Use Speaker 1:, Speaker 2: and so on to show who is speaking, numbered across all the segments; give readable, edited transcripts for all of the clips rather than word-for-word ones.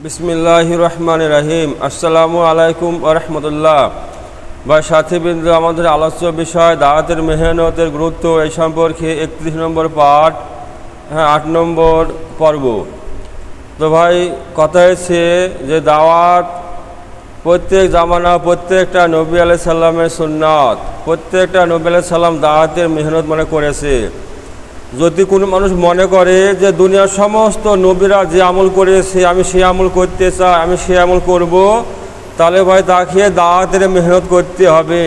Speaker 1: বিসমিল্লাহির রহমানির রহিম। আসসালামু আলাইকুম ওয়া রাহমাতুল্লাহ। ভাই সাথীবৃন্দ, আমাদের আলোচ্য বিষয় দাওয়াতের মেহনতের গুরুত্ব, এই সম্পর্কে 31 নম্বর পাঠ, 8 নম্বর পর্ব। তো ভাই কথা হচ্ছে যে দাওয়াত প্রত্যেক জামানা প্রত্যেকটা নবী আলাইহিস সালামের সুন্নাত, প্রত্যেকটা নবী আলাইহিস সালাম দাওয়াতের মেহনত মনে করেছে। যদি কোনো মানুষ মনে করে যে দুনিয়ার সমস্ত নবীরা যে আমল করেছে আমি সে আমল করতে চাই, আমি সে আমল করব, তাহলে ভাই তাকে দাওয়াতের মেহনত করতে হবে।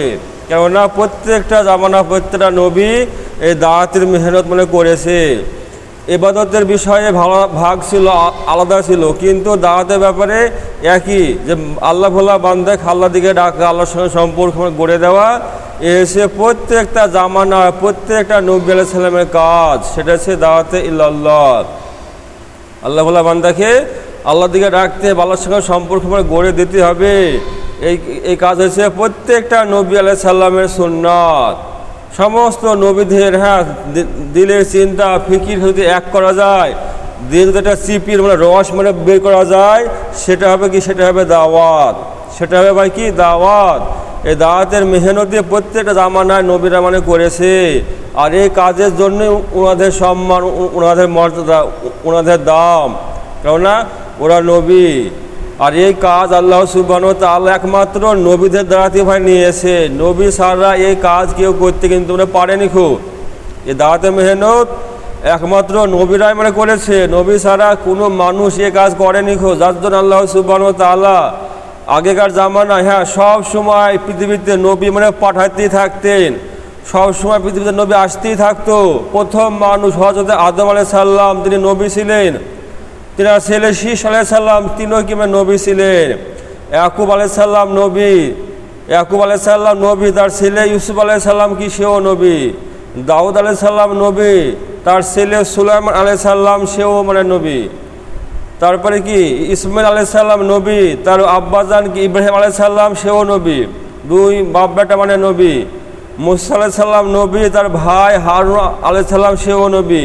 Speaker 1: কেননা প্রত্যেকটা জামানা প্রত্যেকটা নবী এই দাওয়াতের মেহনত মনে করেছে। ইবাদতের বিষয়ে ভাগ ছিল, আলাদা ছিল, কিন্তু দাওয়াতের ব্যাপারে একই, যে আল্লাহ ভোলা বান্দাকে আল্লাহর দিকে ডাকা, আল্লাহর সঙ্গে সম্পর্ক গড়ে দেওয়া, এসে প্রত্যেকটা জামানা প্রত্যেকটা নবী আলাইহিস সালামের কাজ, সেটা হচ্ছে দাওয়াতে ইল্লাল্লাহ। আল্লাহ ভোলা বান্দাকে আল্লাহর দিকে ডাকতে, আল্লাহর সঙ্গে সম্পর্ক গড়ে দিতে হবে। এই কাজ হচ্ছে প্রত্যেকটা নবী আলাইহিস সালামের সুন্নাত। সমস্ত নবীদের দিলের চিন্তা ফিকির যদি এক করা যায়, দিল যেটা চিপির রস বের করা যায়, সেটা হবে কি? সেটা হবে দাওয়াত। সেটা হবে ভাই কি? দাওয়াত। এই দাওয়াতের মেহনত দিয়ে প্রত্যেকটা জামানায় নবীরা করেছে। আর এই কাজের জন্যই ওনাদের সম্মান, ওনাদের মর্যাদা, ওনাদের দাম, কেননা ওরা নবী। আর এই কাজ আল্লাহ সুবহানাহু ওয়া তাআলা একমাত্র নবীদের দ্বারাতে ভাই নিয়েছে। নবী ছাড়া এই কাজ কেউ করতে কিন্তু পারেনি। খুব এই দাওয়াতের মেহনত একমাত্র নবীরাই করেছে। নবী ছাড়া কোনো মানুষ এই কাজ করেনি। যার জন্য আল্লাহ সুবহানাহু ওয়া তাআলা আগেকার জামানায় সব সময় পৃথিবীতে নবী পাঠাতেই থাকতেন, সব সময় পৃথিবীতে নবী আসতেই থাকতো। প্রথম মানুষ হযরত আদম আলাইহিস সালাম, তিনি নবী ছিলেন। তিনার ছেলে শীষ আলাইহিস সালাম, তিনিও নবী ছিলেন। ইয়াকুব আলাইহিস সালাম নবী, ইয়াকুব আলাইহিস সালাম নবী। তার ছেলে ইউসুফ আলাইহিস সালাম সেও নবী। দাউদ আলাইহিস সালাম নবী, তার ছেলে সুলাইমান আলাইহিস সালাম সেও নবী। তারপরে কি ইসমাইল আলাইহিস সালাম নবী, তার আব্বাজান ইব্রাহিম আলাইহিস সালাম সেও নবী। দুই বাপ বেটা নবী। মুসা আলাইহিস সালাম নবী, তার ভাই হারুন আলাইহিস সালাম সেও নবী।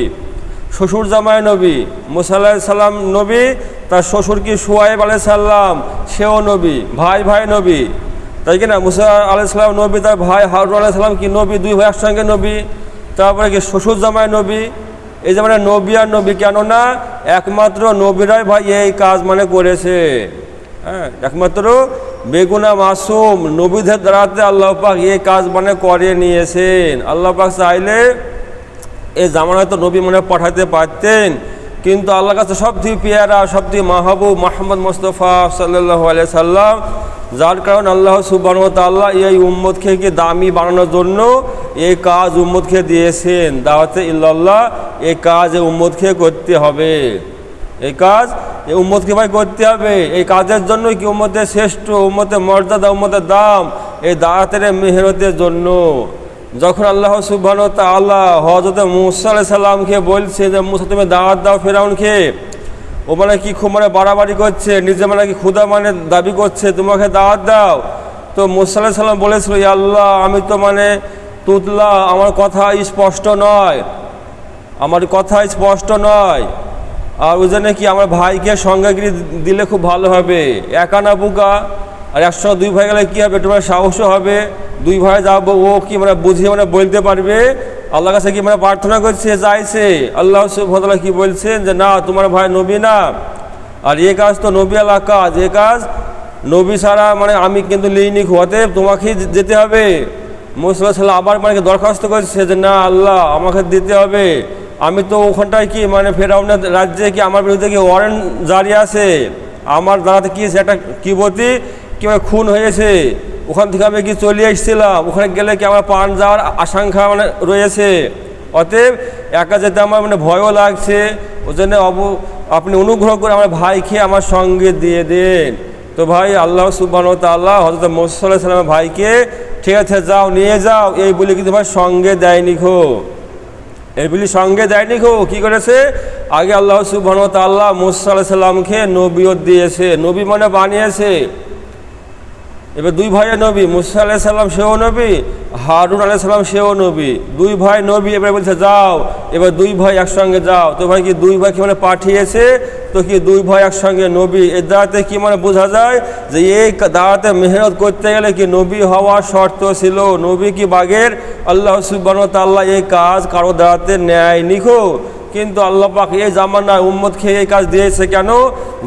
Speaker 1: শ্বশুর জামাই নবী, মুসা আলাইহিস সালাম নবী, তার শ্বশুর কি শুআয়ব আলাইহিস সালাম সেও নবী। ভাই ভাই নবী, তাই কি না? মুসা আলাইহিস সালাম নবী, তার ভাই হারুন আলাইহিস সালাম কি নবী, দুই ভাই একসঙ্গে নবী। তারপরে কি শ্বশুর জামাই নবী। এই যে নবী আর নবী, কেননা একমাত্র নবীরাই ভাই এই কাজ করেছে। একমাত্র বেগুনা মাসুম নবীদের দ্বারাতে আল্লাহ পাক এই কাজ করে নিয়েছেন। আল্লাহ পাক চাইলে এই জামানায় তো নবী পাঠাতে পারতেন, কিন্তু আল্লাহর কাছে সবথেকে পেয়ারা, সবথেকে মাহবুব মুহাম্মদ মুস্তাফা সাল্লাল্লাহু আলাইহি সাল্লাম, যার কারণে আল্লাহ সুবহানাহু ওয়া তাআলা এই উম্মতকে দামি বানানোর জন্য এই কাজ উম্মতকে দিয়েছেন। দাওয়াতে ইল্লাল্লাহ, এই কাজ উম্মতকে করতে হবে। এই কাজ এই উম্মতকে ভাই করতে হবে। এই কাজের জন্যই কি উম্মতের শ্রেষ্ঠ, উম্মতের মর্যাদা, উম্মতের দাম, এই দাওয়াতের মেহনতের জন্য। যখন আল্লাহ সুবহানাহু ওয়া তাআলা হযরত মূসা আলাইহিস সালামকে বলছে যে মূসা তুমি দাওয়াত দাও ফেরাউনকে, ও কি খুব বাড়াবাড়ি করছে, নিজে কি ক্ষুধা দাবি করছে, তোমাকে দাওয়াত দাও। তো মূসা আলাইহিস সালাম বলেছিল, ইয়া আল্লাহ, আমি তো তুতলা, আমার কথা স্পষ্ট নয়, আমার কথা স্পষ্ট নয়। আর ওই জন্য কি আমার ভাইকে সঙ্গে দিলে খুব ভালো হবে। একা না বুকা, আর একসঙ্গে দুই ভাই গেলে কী হবে, তোমার সাহসও হবে, দুই ভাই যাবো, ও কি বুঝিয়ে বলতে পারবে। আল্লাহর কাছে কি প্রার্থনা করছে, চাইছে। আল্লাহ সুবহানাহু ওয়া তাআলা কি বলছেন যে না, তোমার ভাই নবী না, আর এ কাজ তো নবী আল্লাহ কাজ, এ কাজ নবী ছাড়া আমি কিন্তু লিইনি, অতএব তোমাকেই যেতে হবে। মূসা আলাইহিস সালাম আবার দরখাস্ত করছে যে না আল্লাহ, আমাকে দিতে হবে। আমি তো ওখানটায় কি ফেরাউনের রাজ্যে কি আমার বিরুদ্ধে কি ওয়ারেন্ট জারি আছে, আমার দ্বারাতে কি একটা কিবতী কি খুন হয়েছে, ওখান থেকে আমি কি চলে এসেছিলাম, ওখানে গেলে কি আমার প্রাণ যাওয়ার আশঙ্কা রয়েছে। অতএব একা যেতে আমার ভয়ও লাগছে। ওই জন্য আপনি অনুগ্রহ করে আমার ভাইকে আমার সঙ্গে দিয়ে দেন। তো ভাই আল্লাহ সুবহানাহু ওয়া তাআলা হযরত মূসা আলাইহিস সালামের ভাইকে ঠিক আছে যাও, নিয়ে যাও, এই বলে কিন্তু ভাই সঙ্গে দেয়নি। এই বলি সঙ্গে দেয়নি। কি করেছে? আগে আল্লাহ সুবহানাহু ওয়া তাআলা মূসা আলাইহিস সালামকে নবীয়ত দিয়েছে, নবী বানিয়েছে। এবার দুই ভাইয়ের নবী, মুসা আলাইহিস সালাম সেও নবী, হারুন আলাইহিস সালাম সেও নবী, দুই ভাই নবী। এবার বলছে যাও, এবার দুই ভাই একসঙ্গে যাও। তো ভাই কি দুই ভাই কি মানে পাঠিয়েছে, তো কি দুই ভাই একসঙ্গে নবী। এর দ্বারাতে কি মানে বোঝা যায় যে এই দাওয়াতে মেহনত করতে গেলে কি নবী হওয়ার শর্ত ছিল। নবী কি বাগের আল্লাহ সুবহানাহু ওয়া তাআলা এই কাজ কারো দাওয়াতে নেয় নিখো, কিন্তু আল্লাহ পাক এই জামানায় উম্মতকে এই কাজ দিয়েছে কেন,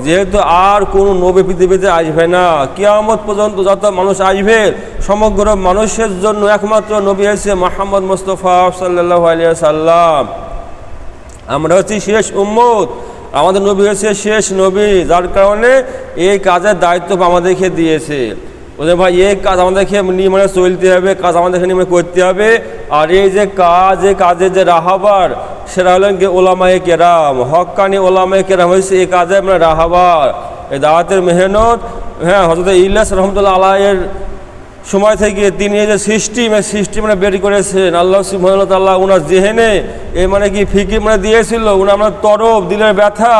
Speaker 1: যেহেতু আর কোনো নবী পৃথিবীতে আসবে না, কিয়ামত পর্যন্ত যত মানুষ আসবে সমগ্র মানুষের জন্য একমাত্র নবী হয়েছে মুহাম্মদ মুস্তাফা সাল্লাল্লাহু আলাইহি সাল্লাম। আমরা হচ্ছি শেষ উম্মত, আমাদের নবী হয়েছে শেষ নবী, যার কারণে এই কাজের দায়িত্ব আমাদেরকে দিয়েছে। বলে ভাই এই কাজ আমাদেরকে নিয়ে মানে চলতে হবে, কাজ আমাদেরকে নিয়ে করতে হবে। আর এই যে কাজ, এই কাজের যে রাহাবার, সেটা হলেন কি ওলামায়ে কেরাম, হক্কানি ওলামায়ে কেরাম হয়েছে এই কাজে মানে রাহাবার, এই দাওয়াতের মেহনত। হ্যাঁ, হযরত ইলিয়াস রাহমাতুল্লাহ আলাইহির সময় থেকে তিনি এই যে সৃষ্টি মানে বের করেছেন, আল্লাহ সুবহানাহু ওয়া তাআলা ওনার জেহেনে এই মানে কি ফিকির মানে দিয়েছিল, ওনার আমরা তরফ দিলের ব্যথা,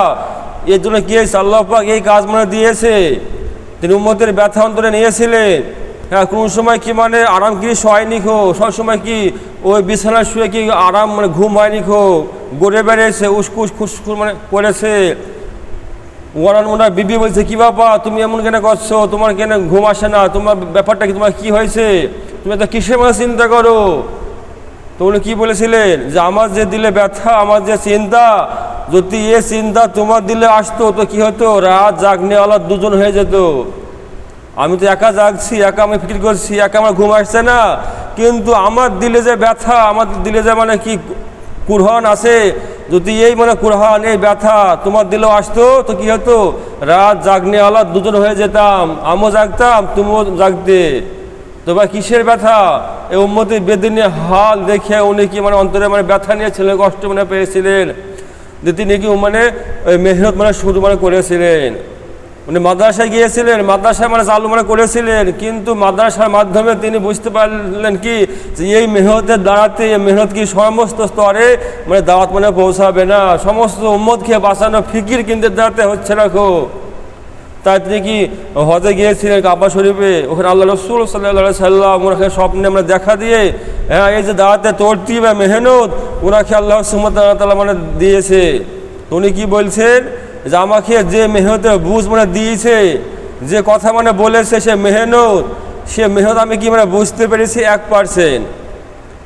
Speaker 1: এর জন্য কি হয়েছে আল্লাহ পাক এই কাজ মানে দিয়েছে। তিনি উম্মতের ব্যথা অন্তরে নিয়েছিলেন। হ্যাঁ, কোন সময় কি মানে আরাম কি হয়নি খো, সবসময় কি ওই বিছানায় শুয়ে কি আরাম মানে ঘুম হয়নি খো, গড়ে বেড়েছে, উসকুস খুসখুস মানে করেছে। ওনার বিবি বলছে কি বাবা তুমি এমন কেন করছো, তোমার কেন ঘুম আসে না, তোমার ব্যাপারটা কি, তোমার কি হয়েছে, তুমি তো কিসের মানে চিন্তা করো। তো উনি কি বলেছিলেন যে আমার যে দিলে ব্যথা, আমার যে চিন্তা, যদি এ চিন্তা তোমার দিলে আসতো তো কি হতো, রাত জাগনেওয়ালা দুজন হয়ে যেত। আমি তো একা জাগছি, একা আমি ফিকির করছি, একা আমার ঘুম আসছে না, কিন্তু আমার দিলে যে ব্যথা, আমার দিলে যে মানে কি কুরহান আছে, যদি এই মানে কুরহান এই ব্যথা তোমার দিলেও আসতো তো কি হতো, রাত জাগনেওয়ালা দুজন হয়ে যেতাম, আমিও জাগতাম তুমিও জাগতে। তো ভাই কিসের ব্যথা, এই উম্মতের বেদিনী হাল দেখে উনি কি মানে অন্তরে মানে ব্যথা নিয়েছিলেন, কষ্ট মানে পেয়েছিলেন, যে তিনি কি মানে ওই মেহনত মানে শুরু মানে করেছিলেন। উনি মাদ্রাসায় গিয়েছিলেন, মাদ্রাসায় মানে চালু মানে করেছিলেন, কিন্তু মাদ্রাসার মাধ্যমে তিনি বুঝতে পারলেন কি যে এই মেহনতের দ্বারাতে, এই মেহনত কি সমস্ত স্তরে মানে দাওয়াত মানে পৌঁছাবে না, সমস্ত উম্মতকে বাঁচানো ফিকির কিন্তু দ্বারাতে হচ্ছে না খো। তাই তিনি কি হজে গিয়েছিলেন কাবা শরীফে, ওখানে আল্লাহ রাসূল সাল্লাল্লাহু আলাইহি সাল্লাম ওনাকে স্বপ্নে আমরা দেখা দিয়ে, হ্যাঁ এই যে দাওয়াতে তরতিব বা মেহনত ওনাকে আল্লাহ সুবহানাহু ওয়া তাআলা মানে দিয়েছে। উনি কি বলছেন যে আমাকে যে মেহনতের বুঝ মানে দিয়েছে, যে কথা মানে বলেছে, সে মেহনত আমি কি মানে বুঝতে পেরেছি 1%।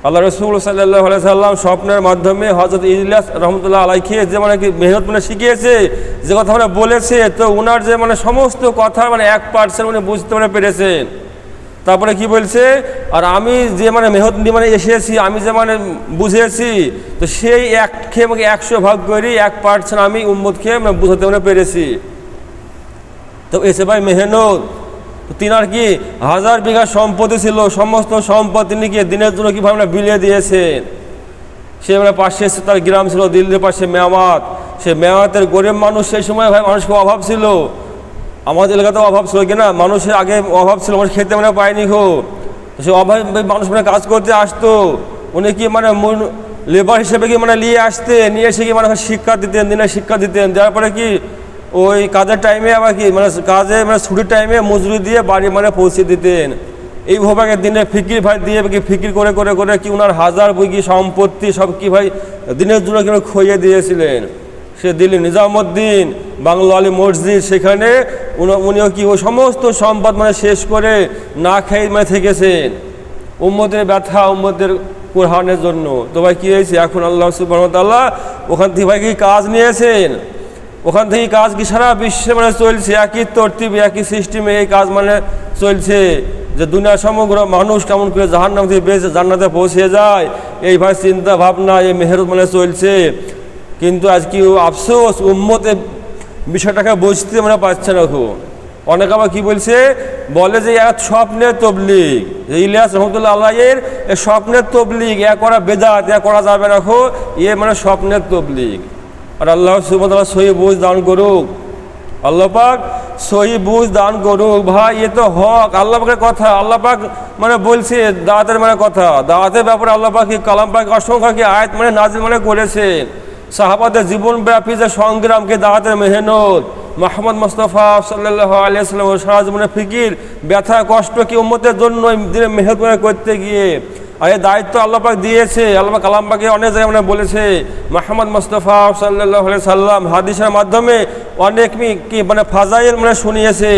Speaker 1: আল্লাহ রাসূল সাল্লাল্লাহু আলাইহি সাল্লাম স্বপ্নের মাধ্যমে হযরত ইলিয়াস রাহমাতুল্লাহ আলাইহি যে মানে কি মেহনত মানে শিখিয়েছে, যে কথা মানে বলেছে, তো ওনার যে মানে সমস্ত কথা মানে 1% উনি বুঝতে মানে পেরেছেন। তারপরে কি বলছে, আর আমি যে মানে মেহনত নিয়ে মানে এসেছি, আমি যে মানে বুঝেছি, তো সেই এককে আমাকে 100 ভাগ করি 1% আমি উম্মতকে মানে বুঝাতে মানে পেরেছি। তো এসে ভাই মেহনত, তিনার কি 1000 বিঘা সম্পত্তি ছিল, সমস্ত সম্পদ তিনি কি দিনের জন্য কীভাবে মানে বিলিয়ে দিয়েছেন। সে মানে পাশে তার গ্রাম ছিল দিল্লির পাশে মেওয়াত, সে মেওয়াতের গরিব মানুষ, সেই সময় ভাই মানুষকে অভাব ছিল, আমাদের এলাকাতেও অভাব ছিল কিনা, মানুষের আগে অভাব ছিল, মানুষ খেতে মানে পায়নি খো। সে অভাব মানুষ মানে কাজ করতে আসতো, উনি কি মানে লেবার হিসেবে কি মানে নিয়ে এসে কি মানে শিক্ষা দিতেন, দিনের শিক্ষা দিতেন, যার পরে কি ওই কাজের টাইমে আবার কি মানে কাজে মানে ছুটির টাইমে মজুরি দিয়ে বাড়ি মানে পৌঁছে দিতেন। এইভাবে দিনে ফিকির ভাই দিয়ে কি ফিকির করে করে করে কি ওনার 1000 বিঘি সম্পত্তি সব কি ভাই দিনের জন্য কি খইয়ে দিয়েছিলেন। সে দিল্লি নিজামুদ্দিন বাংলা আলী মসজিদ, সেখানে উনিও কি ওই সমস্ত সম্পদ মানে শেষ করে না খেয়ে মানে থেকেছেন উম্মতের ব্যথা, উম্মতের কুরহানের জন্য। তো ভাই কী হয়েছে, এখন আল্লাহ সুবহানাহু ওয়া তাআলা ওখান থেকে ভাই কি কাজ নিয়েছেন, ওখান থেকে কাজ কি সারা বিশ্বে মানে চলছে, একই তরতিব একই সিস্টেমে এই কাজ মানে চলছে, যে দুনিয়ার সমগ্র মানুষ কেমন করে জাহান্নাম থেকে বেঁচে জান্নাতে পৌঁছে যায়, এই ভাই চিন্তা ভাবনা এই মেহনত মানে চলছে। কিন্তু আজ কি আফসোস, উম্মতে বিষয়টাকে বুঝতে মানে পারছে না খুব। অনেক আবার কী বলছে, বলে যে এক স্বপ্নের তবলিগ, ইলিয়াস রহমতুল্লাহ আলাইহির এ স্বপ্নের তবলিগ, এ করা বেদাত, এ করা যাবে না খো, এ মানে স্বপ্নের তবলিগ। আর আল্লাহ সুবহানাহু ওয়া তাআলা সহি বুঝ দান করুক, আল্লাহ পাক সহি বুঝ দান করুক। ভাই এ তো হক, আল্লাহ পাকের কথা, আল্লাহ পাক মানে বলছে দাওয়াতের মানে কথা, দাওয়াতের ব্যাপারে আল্লাহ পাক কালাম পাক অসংখ্য কি আয়াত মানে নাজিল মানে করেছেন। সাহাবাদের জীবনব্যাপী যে সংগ্রামকে, দাওয়াতের মেহনত, মুহাম্মদ মুস্তাফা সাল্লাল্লাহু আলাইহি ওয়াসাল্লাম সারা জীবনে ফিকির ব্যথা কষ্ট কি উম্মতের জন্য দিনে মেহনত করতে গিয়ে, আর এই দায়িত্ব আল্লাহ পাক দিয়েছে। আল্লাহ পাক কালাম পাকে অনেক জায়গায় মানে বলেছে মুহাম্মদ মুস্তাফা সাল্লাল্লাহু আলাইহি সাল্লাম হাদিসের মাধ্যমে অনেক কি মানে ফাজাইল মানে শুনিয়েছে,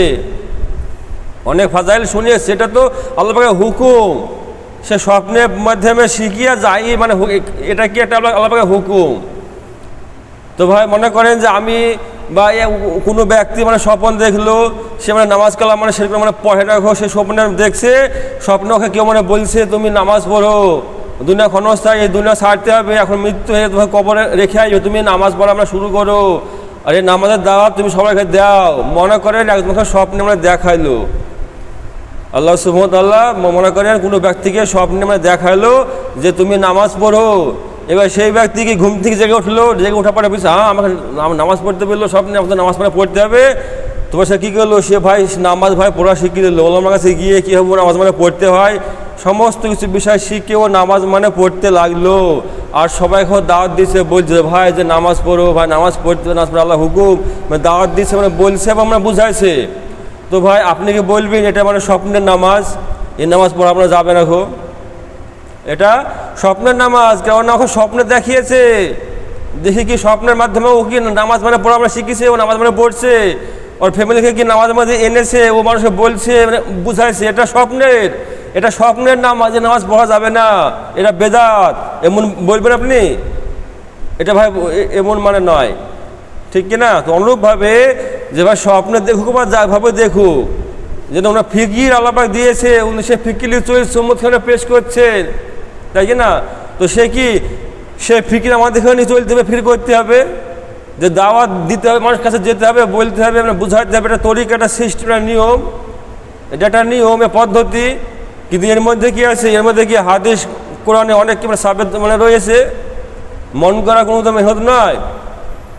Speaker 1: অনেক ফাজাইল শুনিয়েছে। এটা তো আল্লাহ পাকের হুকুম, সে স্বপ্নের মাধ্যমে শিখিয়া যাই মানে এটা কি একটা আল্লাহ পাকের হুকুম। তো ভাই মনে করেন যে আমি বা কোনো ব্যক্তি মানে স্বপ্ন দেখলো, সে মানে নামাজ কালাম মানে সেরকম মানে পড়ে রাখো, সে স্বপ্নে দেখছে, স্বপ্নকে কেউ মানে বলছে তুমি নামাজ পড়ো, দুনিয়া ক্ষণস্থায়ী, এই দুনিয়া ছাড়তে হবে, এখন মৃত্যু হয়ে তোমাকে কবরে রেখে আসবে, তুমি নামাজ পড়া আমরা শুরু করো, আর এই নামাজের দাওয়াত তুমি সবাইকে দাও। মনে করেন একজনকে স্বপ্নে মানে দেখাইলো, আল্লাহ সুবহানাহু ওয়া তাআলা মনে করেন কোনো ব্যক্তিকে স্বপ্নে মানে দেখাইলো যে তুমি নামাজ পড়ো। এবার সেই ব্যক্তিকে ঘুম থেকে জেগে উঠলো, জেগে ওঠা পরে বলছে হ্যাঁ আমাকে নামাজ পড়তে বললো, স্বপ্নে আমাদের নামাজ পড়তে হবে। তোমার সে কী করলো, সে ভাই নামাজ ভাই পড়া শিখিয়ে দিল, ওলামার কাছে গিয়ে কী হবে নামাজ মানে পড়তে হয় সমস্ত কিছু বিষয় শিখে ও নামাজ মানে পড়তে লাগলো। আর সবাইকে দাওয়াত দিচ্ছে, বলছে ভাই যে নামাজ পড়ো, ভাই নামাজ পড়তে নামাজ পড়ে আল্লাহ হুকুম, মানে দাওয়াত দিচ্ছে মানে বলছে এবং আমরা বুঝাইছে। তো ভাই আপনি কি বলবেন এটা মানে স্বপ্নের নামাজ, এই নামাজ পড়া আপনার যাবে না খো, এটা স্বপ্নের নামাজ। কেননা ওকে স্বপ্নে দেখিয়েছে, দেখি কি স্বপ্নের মাধ্যমে ও কি নামাজ মানে পড়া আমরা শিখেছে, ও নামাজ মানে পড়ছে, ওর ফ্যামিলিকে কি নামাজ মাঝে এনেছে, ও মানুষকে বলছে মানে বুঝাইছে, এটা স্বপ্নের, এটা স্বপ্নের নামাজ, নামাজ পড়া যাবে না, এটা বেদাত এমন বলবেন আপনি? এটা ভাই এমন মানে নয়, ঠিক কিনা? তো অনুরূপভাবে যে ভাই স্বপ্নে দেখুক বা যাভাবে দেখুক, যেন ওনার ফিকির আল্লাহ পাক দিয়েছে, উনি সে ফিকির চল্লিশ সম্মুখে পেশ করছেন, তাই কি না? তো সে কি সে ফিকির আমাদের এখানে চলতে হবে, ফিকির করতে হবে, যে দাওয়াত দিতে হবে, মানুষের কাছে যেতে হবে, বলতে হবে, মানে বুঝাতে হবে, এটা তরিকা, একটা সিস্টেম, একটা নিয়ম, এটা একটা নিয়ম, এ পদ্ধতি। কিন্তু এর মধ্যে কি আছে, এর মধ্যে কি হাদিস কোরআনে অনেক কি মানে সাবেত মানে রয়েছে, মন করা কোনো তো মেহনত নয়,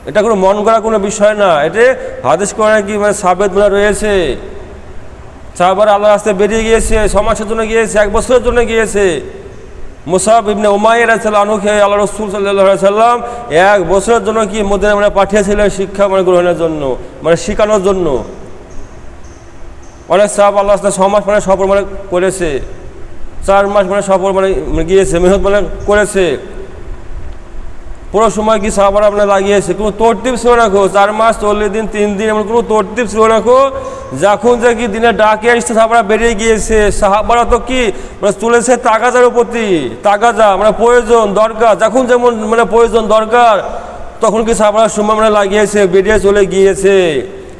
Speaker 1: এটা কোনো মন করা কোনো বিষয় না, এটা হাদিস কোরআনে কি মানে সাবেত মানে রয়েছে। সাহাবারা আল্লাহর রাস্তায় বেরিয়ে গিয়েছে, 6 মাসের জন্য গিয়েছে, 1 বছরের জন্য গিয়েছে। মুসাব ইবনে উমাইর রাদিয়াল্লাহু আনহুকে আল্লাহ রাসূল সাল্লাল্লাহু আলাইহি সাল্লাম 1 বছরের জন্য কি মদিনা মানে পাঠিয়েছিলেন শিক্ষা মানে গ্রহণের জন্য, মানে শেখানোর জন্য। অনেক সাহাবা আল্লাহর রাস্তায় 6 মাস মানে সফর মানে করেছে, 4 মাস মানে সফর মানে গিয়েছে, মেহনত মানে করেছে। পুরো সময় কি সাহাবারা আপনার লাগিয়েছে, কোনো তরতিব ছিল না খো, 4 মাস 40 দিন 3 দিন এমন কোনো তরতিব ছিল না খো। যখন যে কি দিনে ডাকে আসছে সাহাবারা বেরিয়ে গিয়েছে। সাহাবারা তো কি মানে চলেছে তাগাজার প্রতি, তাগাজা মানে প্রয়োজন দরকার, যখন যেমন মানে প্রয়োজন দরকার তখন কি সাহাবারা সময় মানে লাগিয়েছে, বেরিয়ে চলে গিয়েছে,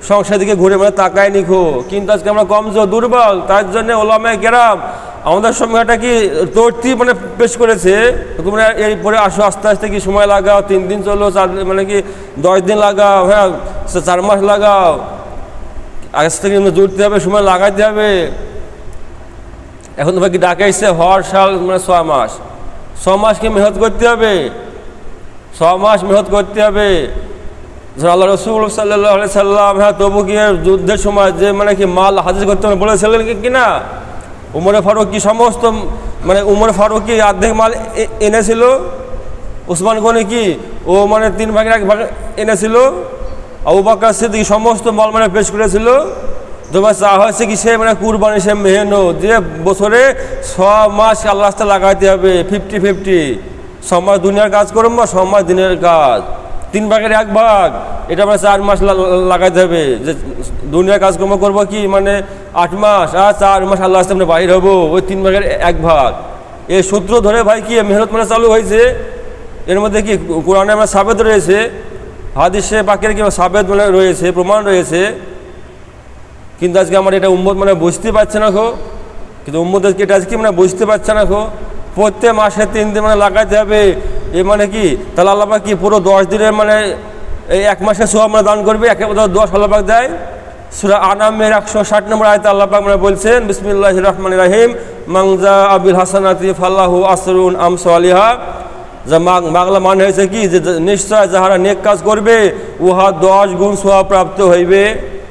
Speaker 1: সংসার দিকে ঘুরে মানে তাকায় নিখো। কিন্তু আজকে আমরা কমজোর দুর্বল, তার জন্য ওলামায়ে কেরাম আমাদের সময়টা কি তরতিব মানে পেশ করেছে, তোমরা এরপরে আসো, আস্তে আস্তে কি সময় লাগাও, 3 দিন চলো, 4 মানে কি 10 দিন লাগাও, হ্যাঁ 4 মাস লাগাও, আগে থেকে জুড়তে হবে, সময় লাগাইতে হবে। এখন তো কি ডাকে এসছে হর সাল মানে 6 মাস, 6 মাস কি মেহনত করতে হবে, 6 মাস মেহনত করতে হবে। আল্লাহ রাসূল সাল্লাল্লাহু আলাইহি সাল্লাম হ্যাঁ তবু কি যুদ্ধের সময় যে মানে কি মাল হাজির করতে হবে বলেছিলেন কি না? উমরে ফারুক কি সমস্ত মানে উমর ফারুক কি অর্ধেক মাল এনেছিল, উসমান গনি কি ও মানে 3 ভাগের 1 ভাগ এনেছিল, আবু বকর সিদ্দিক সমস্ত মাল মানে পেশ করেছিল। তবে চা হয়েছে কি সে মানে কুরবানি, সে মেহনত যে বছরে 6 মাস আল্লাহ রাস্তায় লাগাইতে হবে, 50-50, 6 মাস দুনিয়ার কাজ করুন বা 6 মাস দিনের কাজ, 3 ভাগের 1 ভাগ, এটা মানে 4 মাস লাগাইতে হবে। যে দুনিয়ার কাজকর্ম করবো কি মানে 8 মাস, আর 4 মাস আল্লাহ রাস্তায় আমরা বাইর হবো, ওই 3 ভাগের 1 ভাগ। এই সূত্র ধরে ভাই কি মেহনত মানে চালু হয়েছে। এর মধ্যে কি কোরআনে আমরা সাবেত রয়েছে, হাদিসে পাকের কি সাবেত মানে রয়েছে, প্রমাণ রয়েছে। কিন্তু আজকে আমার এটা উম্মত মানে বুঝতে পারছে না খো, কিন্তু উম্মত আজকে এটা আজকে মানে বুঝতে পারছে না খো। প্রত্যেক মাসে 3 দিন মানে লাগাইতে হবে, এ মানে কি তাহলে আল্লাহ পাক কি পুরো 10 দিনের মানে এই 1 মাসে সওয়াব মানে দান করবে, 10 আল্লাহ পাক দেয়। সূরা আনামের 160 নম্বর আয়াতে আল্লাহ পাক মানে বলছেন বিসমিল্লাহির রহমানির রহিম, মান জা আবিল হাসানাতি ফালাহু আসরুন আমসালিহা। যা বাংলা মানে হয়েছে কি যে নিশ্চয় যাহারা নেক কাজ করবে উহা 10 গুণ সওয়াব প্রাপ্ত হইবে।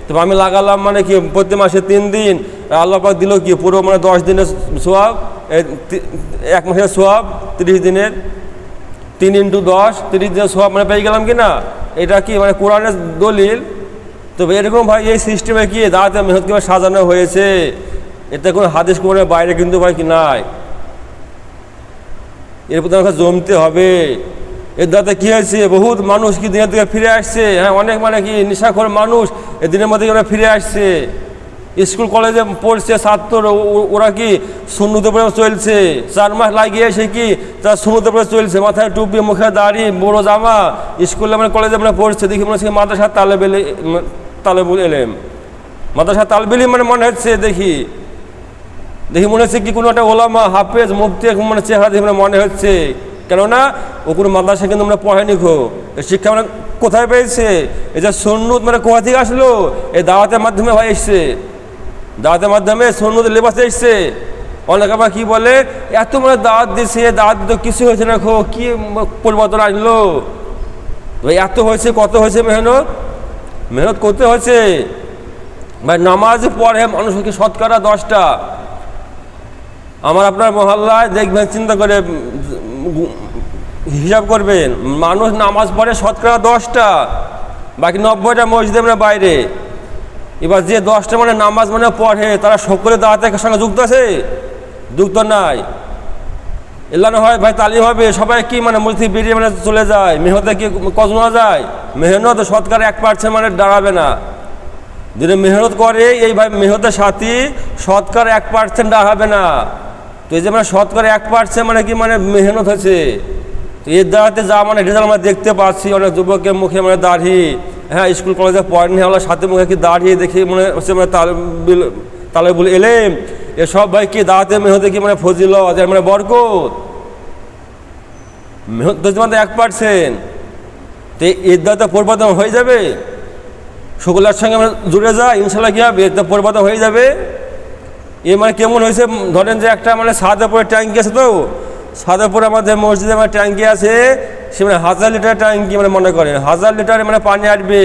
Speaker 1: তো আমি লাগালাম মানে কি প্রতি মাসে 3 দিন, আল্লাহ পাক দিল কি পুরো মানে 10 দিনের সওয়াব, 1 মাসের সওয়াব 30 দিনের, 3 × 10 30 দিনের সওয়াব মানে পেয়ে গেলাম কি না? এটা কি মানে কোরআনের দলিল, তো এরকম ভাই এই সিস্টেমে কি দাওয়াতে মেহনত কিভাবে সাজানো হয়েছে, এতে কোনো হাদিস কোরআনের বাইরে কিন্তু ভাই কি নাই। এর প্রতি আমাকে জমতে হবে। এর দ্বারাতে কী হয়েছে, বহুত মানুষ কি দিনের দিকে ফিরে আসছে। হ্যাঁ, অনেক মানে কি নেশাখোর মানুষ এই দিনের মধ্যে ওরা ফিরে আসছে। স্কুল কলেজে পড়ছে ছাত্র, ওরা কি সুন্নতের উপরে চলছে। 4 মাস লাগিয়ে এসে কি তারা সুন্নতের উপরে চলছে, মাথায় টুপি, মুখে দাড়ি, বড় জামা, স্কুলে মানে কলেজে মানে পড়ছে। দেখি মনে হচ্ছে মাদ্রাসার তালেবুল এলেম, মাদ্রাসার তালবিলি মানে মনে হচ্ছে। দেখি মনে হচ্ছে কি কোনো একটা ওলামা, হাফেজ, মুফতি মানে চেহারা দেখে মনে হচ্ছে। কেননা ও কোনো মাদ্রাসা কিন্তু আমরা পড়ায়নি। শিক্ষা মানে কোথায় পেয়েছে? এই যে সুন্নত মানে কোথা থেকে আসলো? এই দাওয়াতের মাধ্যমে ভাই এসছে, দাওয়াতের মাধ্যমে সুন্নতের লেবাসে এসছে। অনেক আবার কি বলে, এত মানে দাওয়াত দিছে, দাওয়াত তো কিছু হয়েছে না, কি পরিবর্তন আসলো ভাই? এত হয়েছে, কত হয়েছে মেহনত করতে হয়েছে ভাই। নামাজ পড়ে মানুষকে শতকরা 10টা। আমার আপনার মহল্লায় দেখবেন, চিন্তা করে হিসাব করবেন, মানুষ নামাজ পড়ে শতকরা 10টা, বাকি 90টা মসজিদে মানে বাইরে। এবার যে 10টা মানে নামাজ মানে পড়ে, তারা সকলে দাওয়াতের সঙ্গে যুক্ত আছে? যুক্ত নাই। এলানো হয় ভাই, তালিম হবে, সবাই কি মানে মসজিদ বেরিয়ে মানে চলে যায়। মেহনতে কি কজন যায়? মেহনত শতকরা 1% মানে দাঁড়াবে না। যদি মেহনত করে এই ভাই মেহনতের সাথী, শতকরা 1% দাঁড়াবে না। তো এই যে মানে শতকরা 1% মানে কি মানে মেহনত হয়েছে। তো এর দ্বারাতে যা মানে রেজাল্ট আমরা দেখতে পাচ্ছি, অনেক যুবকের মুখে মানে দাড়ি, হ্যাঁ স্কুল কলেজে পড়েনি, হলো সাথে মুখে কি দাঁড়িয়ে দেখি মনে হচ্ছে মানে তালেবুল এলেম। এসব ভাই কি দাওয়াতে মেহনতে কি মানে ফজিলত, মানে বরকত। মেহনত মানে 1%, তো এর দ্বারাতে পরিবর্তন হয়ে যাবে। সকলের সঙ্গে আমরা জুড়ে যায়, ইনশাল্লাহ কি হবে, এর পরিবর্তন হয়ে যাবে। এ মানে কেমন হয়েছে, ধরেন যে একটা মানে ছাদের উপরে ট্যাঙ্কি আছে, তো ছাদের উপরে আমাদের মসজিদে মানে ট্যাঙ্কি আছে, সে মানে 1000 লিটার ট্যাঙ্কি মানে মনে করেন 1000 লিটারে মানে পানি আসবে।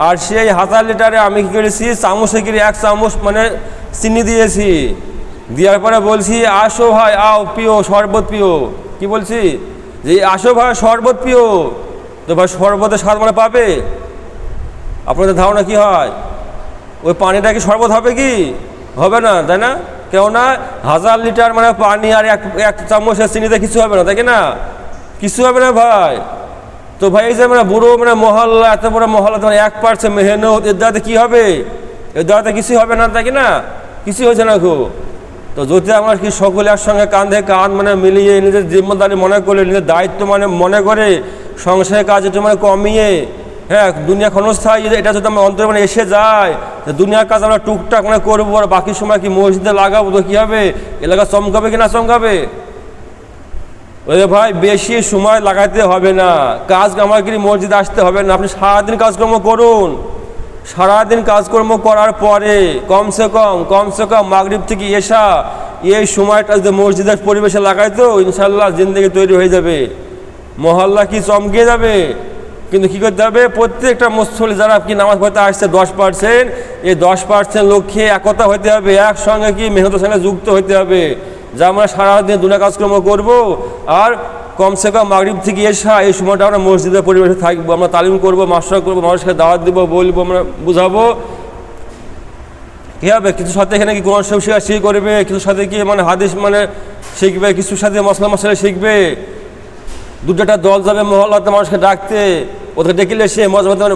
Speaker 1: আর সেই 1000 লিটারে আমি কী করেছি, চামচে করে 1 চামচ মানে চিনি দিয়েছি। দেওয়ার পরে বলছি, আসো ভাই আও পিও শরবত পিও। কি বলছি, যে আসো ভাই শরবত পিও। তো ভাই শরবতের স্বাদ মানে পাবে? আপনাদের ধারণা কি হয়, ওই পানিটা কি শরবত হবে? কি হবে না, তাই না? কেননা 1000 লিটার মানে পানি আর এক চামচের চিনিতে কিছু হবে না, তাই কি না? কিছু হবে না ভাই। তো ভাই এই যে মানে বুড়ো মানে মহল্লা, এত বড় মহল্লা, তোমার 1% মেহনত, এর দ্বারাতে কী হবে? এর দ্বারাতে কিছু হবে না, তাই কি না? কিছু হয়েছে না খুব। তো যদি আমরা কি সকলের সঙ্গে কাঁধে কাঁধ মানে মিলিয়ে নিজের জিম্মেদারি মনে করে, নিজের দায়িত্ব মানে মনে করে, সংসারের কাজ একটু মানে কমিয়ে, হ্যাঁ দুনিয়া ক্ষণস্থায়ী, এটা যদি আমার অন্তরে মানে এসে যায়, দুনিয়ার কাজ আমরা টুকটাক মানে করবো, আর বাকি সময় কি মসজিদে লাগাবো, তো কী হবে? এলাকা চমকাবে কি না চমকাবে? ওই ভাই বেশি সময় লাগাতে হবে না, কাজ আমাকে মসজিদে আসতে হবে না। আপনি সারাদিন কাজকর্ম করুন, সারাদিন কাজকর্ম করার পরে কমসে কম মাগরিব থেকে এশা এই সময়টা যদি মসজিদের পরিবেশে লাগাই, তো ইনশাল্লাহ জিন্দগি তৈরি হয়ে যাবে, মহল্লা কি চমকে যাবে। কিন্তু কী করতে হবে, প্রত্যেকটা মুসল্লি যারা কি নামাজ পড়তে আসছে 10%, এই 10% লক্ষ্যে একতা হতে হবে, একসঙ্গে কি মেহনতের সঙ্গে যুক্ত হতে হবে। যা আমরা সারাদিন দুনিয়া কাজকর্ম করবো, আর কমসে কম মাগরিব থেকে এসা এই সময়টা আমরা মসজিদের পরিবেশে থাকবো, আমরা তালিম করবো, মাস্টার করবো, মানুষকে দাওয়াত দেবো, বলবো, আমরা বুঝাবো। কী হবে, কিছুর সাথে এখানে কি কোরআন শরীফ শেখা করবে, কিছুর সাথে কি মানে হাদিস মানে শিখবে, কিছুর সাথে মশলা শিখবে। দুটোটা দল যাবে মহল্লাতে মানুষকে ডাকতে, ওদের ডেকে এসে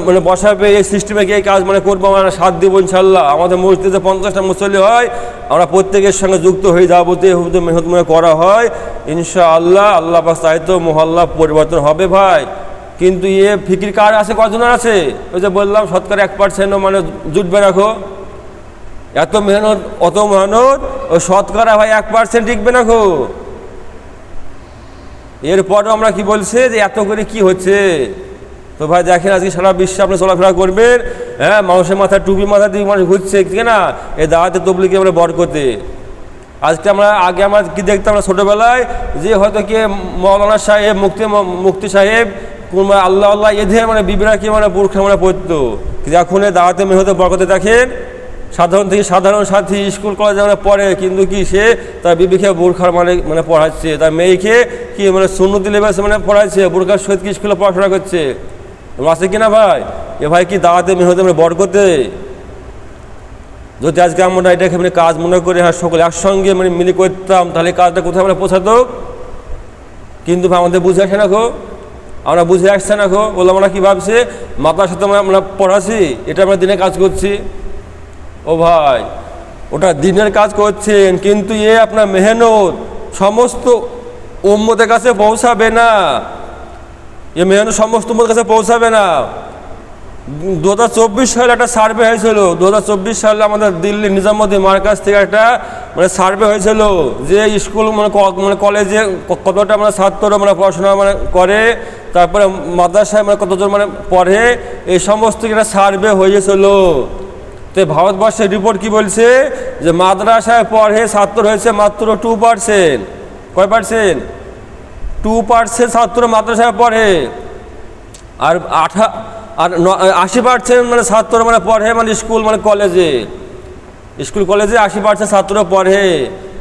Speaker 1: মানে বসাবে, এই সিস্টেমে গিয়ে কাজ মানে করবো, আমরা সাথ দেবো ইনশাল্লাহ। আমাদের মসজিদে 50টা মুসল্লি হয়, আমরা প্রত্যেকের সঙ্গে যুক্ত হয়ে যাবো, তো মেহনত মনে করা হয় ইনশাআল্লাহ। আল্লাহ পাক চাইতো মহল্লা পরিবর্তন হবে ভাই। কিন্তু ফিকির কার আছে, কজনের আছে? ওই যে বললাম শতকরা 1% মানে জুটবে রাখো। এত মেহনত, অত মেহনত, ওই শতকরা ভাই 1% টিকবে না খো। এরপরও আমরা কি বলছে যে এত করে কি হচ্ছে। তো ভাই দেখেন আজকে সারা বিশ্বে আপনি চলাফেরা করবেন, হ্যাঁ মানুষের মাথায় টুপি মাথা দিয়ে মানুষ ঘুরছে, ঠিক না? এই দাওয়াতে তবলিগে আমরা বরকতে। আজকে আগে আমরা কি দেখতাম, আমরা ছোটোবেলায় যে হয়তো কে মৌলানা সাহেব, মুফতি সাহেব, আল্লাহ এদের মানে বিবিরা কি মানে বোরখা মানে পড়তো। কিন্তু এখন দাওয়াতে মেহনতে বরকতে দেখেন, সাধারণ থেকে সাধারণ সাথী স্কুল কলেজে মানে পড়ে, কিন্তু কি সে তার বিবিকে বোরখার মানে পড়াচ্ছে, তার মেয়েকে কি মানে সুন্নতি লেবাসে মানে পড়াচ্ছে, বোরখার সহিত কি স্কুলে পড়াশোনা করছে, আছে কিনা ভাই? এ ভাই কি দাওয়াতে মেহনতে মানে বরকতে। যদি আজকে আমরা এটাকে মানে কাজ মনে করে হ্যাঁ সকলে একসঙ্গে মানে মিলে করতাম, তাহলে কাজটা কোথায় আমরা পৌঁছাতো। কিন্তু আমাদের বুঝে আসে না খো, আমরা বুঝে আসছে না খো। বললাম আমরা কী ভাবছে মাতার সাথে আমরা পড়াছি, এটা আমরা দিনে কাজ করছি। ও ভাই, ওটা দিনের কাজ করছেন, কিন্তু আপনার মেহনত সমস্ত উম্মতের কাছে পৌঁছাবে না। মেহনত সমস্ত উম্মতের কাছে পৌঁছাবে না। 2024 সালে একটা সার্ভে হয়েছিল। 2024 সালে আমাদের দিল্লি নিজামুদ্দিন মার্কাজ থেকে একটা মানে সার্ভে হয়েছিল যে স্কুল মানে কলেজে কতটা মানে ছাত্র মানে পড়াশোনা মানে করে, তারপরে মাদ্রাসায় মানে কতজন মানে পড়ে, এই সমস্ত একটা সার্ভে হয়েছিল। তো ভারতবর্ষের রিপোর্ট কি বলছে যে মাদ্রাসায় পড়ে ছাত্র হয়েছে মাত্র 2%। কয় পার্সেন্ট? 2% ছাত্র মাদ্রাসায় পড়ে, আর 80% মানে ছাত্র মানে পড়ে মানে স্কুল মানে কলেজে। স্কুল কলেজে 80% ছাত্র পড়ে,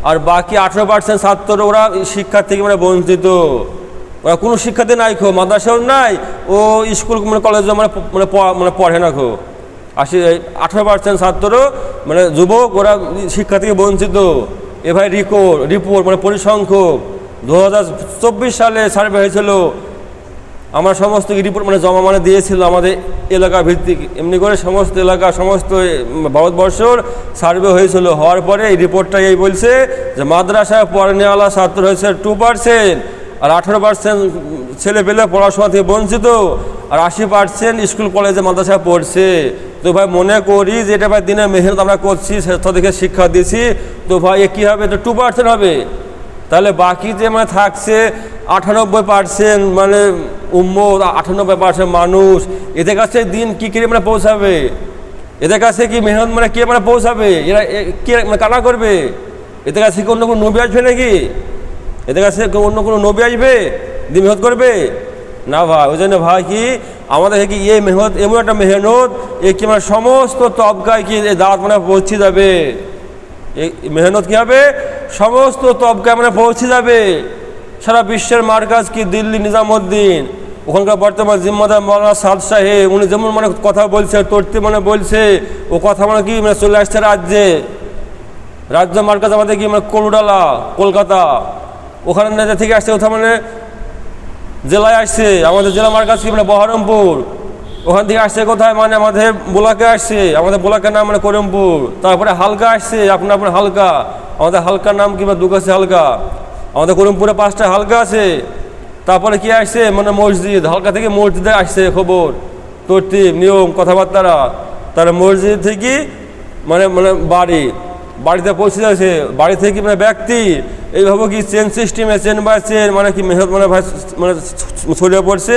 Speaker 1: আর বাকি 18% ছাত্র ওরা শিক্ষার থেকে মানে বঞ্চিত। ওরা কোনো শিক্ষাতে নাই খো, মাদ্রাসাও নাই, ও স্কুল মানে কলেজে মানে মানে পড়ে না খো। 18% ছাত্র মানে যুবক ওরা শিক্ষা থেকে বঞ্চিত। এ ভাই রিপোর্ট মানে পরিসংখ্যক 2024 সালে সার্ভে হয়েছিল। আমরা সমস্ত রিপোর্ট মানে জমা মানে দিয়েছিল আমাদের এলাকা ভিত্তিক, এমনি করে সমস্ত এলাকা সমস্ত ভারতবর্ষর সার্ভে হয়েছিল। হওয়ার পরে এই রিপোর্টটা এই বলছে যে মাদ্রাসায় পড়ানেওয়ালা ছাত্র হয়েছে 2%, আর 18% ছেলে পেলে পড়াশোনা থেকে বঞ্চিত, আর 80% স্কুল কলেজে মাদ্রাসায় পড়ছে। তো ভাই মনে করি যে এটা ভাই দিনে মেহনত আমরা করছি, সেটা থেকে শিক্ষা দিয়েছি, তো ভাই এ কী হবে, এটা 2% হবে। তাহলে বাকি যে মানে থাকছে 98% মানে উম্মত, 98% মানুষ, এদের কাছে দিন কী করে মানে পৌঁছাবে? এদের কাছে কি মেহনত মানে কে মানে পৌঁছাবে? এরা কে মানে কানা করবে? এদের কাছে কি অন্য কোনো নবী আসবে নাকি? এদের কাছে অন্য কোনো নবী আসবে দিয়ে মেহনত করবে না ভাই। ওই জন্য ভাই কি আমাদের কি মেহনত এমন একটা মেহনত কি মানে সমস্ত তবকায় কি দাঁত মানে পৌঁছে যাবে। এই মেহনত কী হবে? সমস্ত তবকায় মানে পৌঁছে যাবে। সারা বিশ্বের মার্কাজ কি দিল্লি নিজামুদ্দিন, ওখানকার বর্তমান জিম্মাদার মৌলানা সাদ সাহেব, উনি যেমন মানে কথা বলছে তর্তি মানে বলছে, ও কথা মানে কি মানে চলে আসছে রাজ্য মার্কাজ আমাদের কি মানে কলুডালা কলকাতা, ওখানে থেকে আসছে কোথাও মানে জেলায় আসছে। আমাদের জেলা মার্কাজ কি মানে বহরমপুর, ওখান থেকে আসছে কোথায় মানে আমাদের বোলাকে আসছে, আমাদের বোলাকের নাম মানে করিমপুর। তারপরে হালকা আসছে আপনার হালকা, আমাদের হালকার নাম কিংবা দুগাছে হালকা, আমাদের করিমপুরে 5টা হালকা আছে। তারপরে কি আসছে মানে মসজিদ, হালকা থেকে মসজিদে আসছে খবর তরতিব নিয়ম কথাবার্তারা। তার মসজিদ থেকে মানে মানে বাড়িতে পৌঁছে যাচ্ছে, বাড়ি থেকে মানে ব্যক্তি, এইভাবে কি চেন সিস্টেমে চেন বাই চেন মানে কি মেহনত মানে ভাই মানে ছড়িয়ে পড়ছে।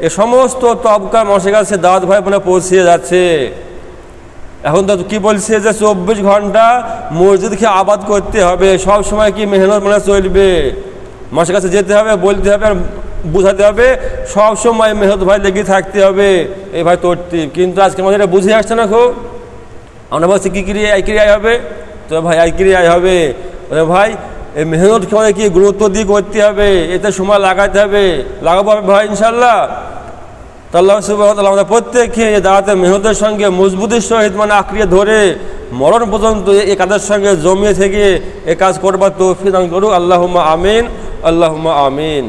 Speaker 1: এ সমস্ত তবকা মানুষের কাছে দাওয়াত ভাই মানে পৌঁছে যাচ্ছে। এখন তো কি বলছে যে 24 ঘন্টা মসজিদকে আবাদ করতে হবে, সব সময় কি মেহনত মানে চলবে, মানুষের কাছে যেতে হবে, বলতে হবে, আর বুঝাতে হবে, সব সময় মেহনত ভাই লেগে থাকতে হবে। এই ভাই তরতিব, কিন্তু আজকে আমাদের এটা বুঝে আসছে না খুব। আমরা বলছি কী ক্রিয়া এই ক্রিয়ায় হবে, তো ভাই এই ক্রিয়ায় হবে। ভাই এই মেহনতকে আমাদের কি গুরুত্ব দিয়ে করতে হবে, এতে সময় লাগাতে হবে, লাগাবো ভাই ইনশাল্লাহ। তো আল্লাহ সুবহানাহু ওয়া তাআলা আমাদের প্রত্যেককে দাওয়াতের মেহনতের সঙ্গে মজবুতির সহিত মানে আঁকড়িয়ে ধরে মরণ পর্যন্ত এই কাজের সঙ্গে জমিয়ে থেকে এ কাজ করবার তৌফিক দান করুক। আল্লাহুম্মা আমিন, আল্লাহুম্মা আমিন।